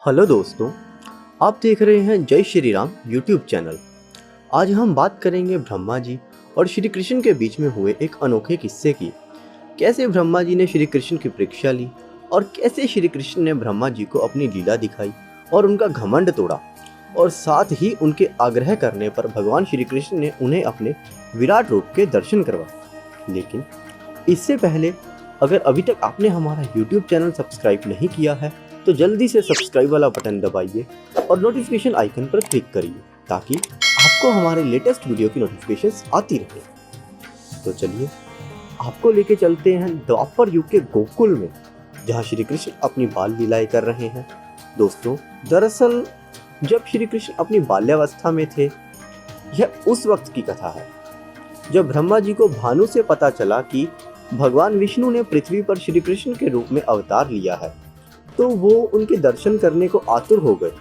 Hello दोस्तों, आप देख रहे हैं जय श्री राम यूट्यूब चैनल। आज हम बात करेंगे ब्रह्मा जी और श्री कृष्ण के बीच में हुए एक अनोखे किस्से की। कैसे ब्रह्मा जी ने श्री कृष्ण की परीक्षा ली और कैसे श्री कृष्ण ने ब्रह्मा जी को अपनी लीला दिखाई और उनका घमंड तोड़ा, और साथ ही उनके आग्रह करने पर भगवान श्री कृष्ण ने उन्हें अपने विराट रूप के दर्शन करवाए। लेकिन इससे पहले अगर अभी तक आपने हमारा यूट्यूब चैनल सब्सक्राइब नहीं किया है तो जल्दी से सब्सक्राइब वाला बटन दबाइए और नोटिफिकेशन आइकन पर क्लिक करिए ताकि आपको हमारे लेटेस्ट वीडियो की नोटिफिकेशंस आती रहे। तो चलिए आपको लेके चलते हैं द्वापर युग के गोकुल में, जहाँ श्री कृष्ण अपनी बाल लीलाएं कर रहे हैं। दोस्तों, दरअसल जब श्री कृष्ण अपनी बाल्यावस्था में थे, यह उस वक्त की कथा है जब ब्रह्मा जी को भानु से पता चला कि भगवान विष्णु ने पृथ्वी पर श्री कृष्ण के रूप में अवतार लिया है, तो वो उनके दर्शन करने को आतुर हो गए।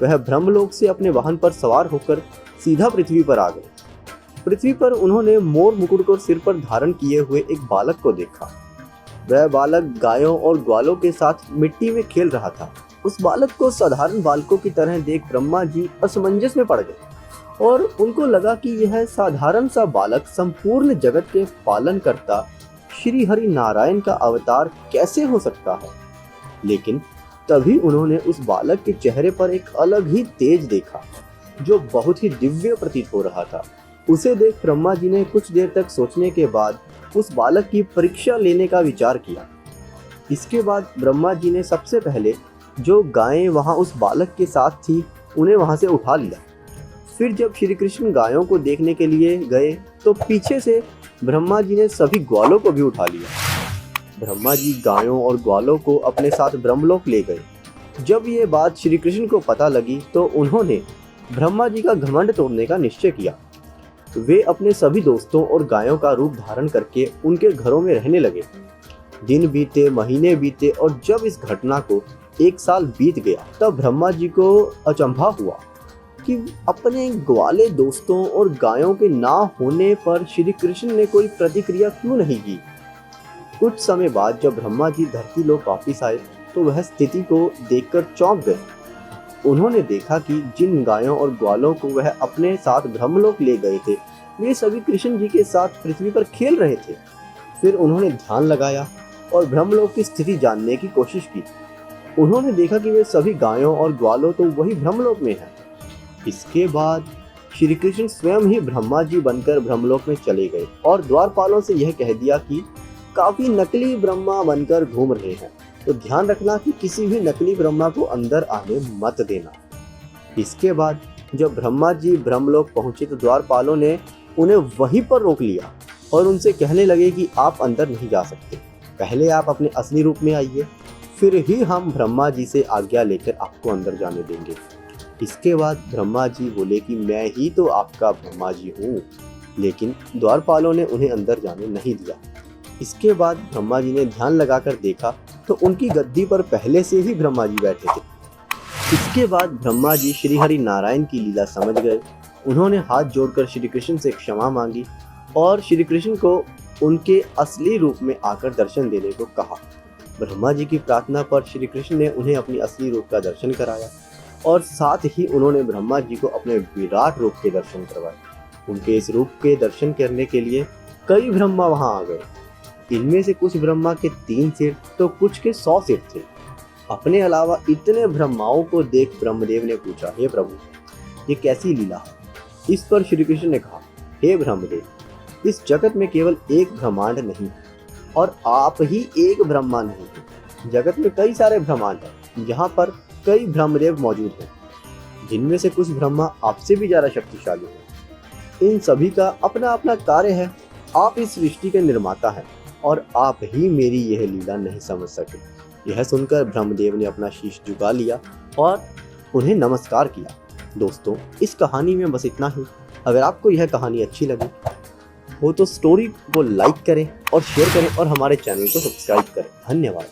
वह ब्रह्मलोक से अपने वाहन पर सवार होकर सीधा पृथ्वी पर आ गए। पृथ्वी पर उन्होंने मोर मुकुट को सिर पर धारण किए हुए एक बालक को देखा। वह बालक गायों और ग्वालों के साथ मिट्टी में खेल रहा था। उस बालक को साधारण बालकों की तरह देख ब्रह्मा जी असमंजस में पड़ गए और उनको लगा कि यह साधारण सा बालक संपूर्ण जगत के पालन करता श्री हरि नारायण का अवतार कैसे हो सकता है। लेकिन तभी उन्होंने उस बालक के चेहरे पर एक अलग ही तेज देखा जो बहुत ही दिव्य प्रतीत हो रहा था। उसे देख ब्रह्मा जी ने कुछ देर तक सोचने के बाद उस बालक की परीक्षा लेने का विचार किया। इसके बाद ब्रह्मा जी ने सबसे पहले जो गायें वहां उस बालक के साथ थी उन्हें वहां से उठा लिया। फिर जब श्री कृष्ण गायों को देखने के लिए गए तो पीछे से ब्रह्मा जी ने सभी ग्वालों को भी उठा लिया। ब्रह्मा जी गायों और ग्वालों को अपने साथ ब्रह्मलोक ले गए। जब ये बात श्री कृष्ण को पता लगी तो उन्होंने ब्रह्मा जी का घमंड तोड़ने का निश्चय किया। वे अपने सभी दोस्तों और गायों का रूप धारण करके उनके घरों में रहने लगे। दिन बीते, महीने बीते और जब इस घटना को 1 साल बीत गया तब ब्रह्मा जी को अचंभा हुआ कि अपने ग्वाले दोस्तों और गायों के ना होने पर श्री कृष्ण ने कोई प्रतिक्रिया क्यों नहीं की। कुछ समय बाद जब ब्रह्मा जी धरती लोक वापिस आए तो वह स्थिति को देखकर चौंक गए। उन्होंने देखा कि जिन गायों और ग्वालों को वह अपने साथ ब्रह्मलोक ले गए थे वे सभी कृष्ण जी के साथ पृथ्वी पर खेल रहे थे। फिर उन्होंने ध्यान लगाया और ब्रह्मलोक की स्थिति जानने की कोशिश की। उन्होंने देखा कि वे सभी गायों और ग्वालों तो वही ब्रह्मलोक में है। इसके बाद श्री कृष्ण स्वयं ही ब्रह्मा जी बनकर ब्रह्मलोक में चले गए और द्वारपालों से यह कह दिया कि काफी नकली ब्रह्मा बनकर घूम रहे हैं, तो ध्यान रखना कि किसी भी नकली ब्रह्मा को अंदर आने मत देना। इसके बाद जब ब्रह्मा जी ब्रह्मलोक पहुंचे तो द्वारपालों ने उन्हें वहीं पर रोक लिया और उनसे कहने लगे कि आप अंदर नहीं जा सकते, पहले आप अपने असली रूप में आइए, फिर ही हम ब्रह्मा जी से आज्ञा लेकर आपको अंदर जाने देंगे। इसके बाद ब्रह्मा जी बोले कि मैं ही तो आपका ब्रह्मा जी हूँ, लेकिन द्वारपालों ने उन्हें अंदर जाने नहीं दिया। इसके बाद ब्रह्मा जी ने ध्यान लगाकर देखा तो उनकी गद्दी पर पहले से ही ब्रह्मा जी बैठे थे। इसके बाद ब्रह्मा जी श्री हरि नारायण की लीला समझ गए। उन्होंने हाथ जोड़कर श्री कृष्ण से क्षमा मांगी और श्री कृष्ण को उनके असली रूप में आकर दर्शन देने को कहा। ब्रह्मा जी की प्रार्थना पर श्री कृष्ण ने उन्हें अपनी असली रूप का दर्शन कराया और साथ ही उन्होंने ब्रह्मा जी को अपने विराट रूप के दर्शन करवाए। उनके इस रूप के दर्शन करने के लिए कई ब्रह्मा वहां आ गए। इनमें से कुछ ब्रह्मा के 3 सिर तो कुछ के 100 सिर थे। अपने अलावा इतने ब्रह्माओं को देख ब्रह्मदेव ने पूछा, हे प्रभु, ये कैसी लीला है। इस पर श्री कृष्ण ने कहा, हे ब्रह्मदेव, इस जगत में केवल एक ब्रह्मांड नहीं है और आप ही एक ब्रह्मा नहीं है। जगत में कई सारे ब्रह्मांड हैं जहाँ पर कई ब्रह्मदेव मौजूद हैं, जिनमें से कुछ ब्रह्मा आपसे भी ज्यादा शक्तिशाली हैं। इन सभी का अपना अपना कार्य है। आप इस सृष्टि के निर्माता हैं और आप ही मेरी यह लीला नहीं समझ सके। यह सुनकर ब्रह्मदेव ने अपना शीश झुका लिया और उन्हें नमस्कार किया। दोस्तों, इस कहानी में बस इतना ही। अगर आपको यह कहानी अच्छी लगी हो तो स्टोरी को लाइक करें और शेयर करें और हमारे चैनल को सब्सक्राइब करें। धन्यवाद।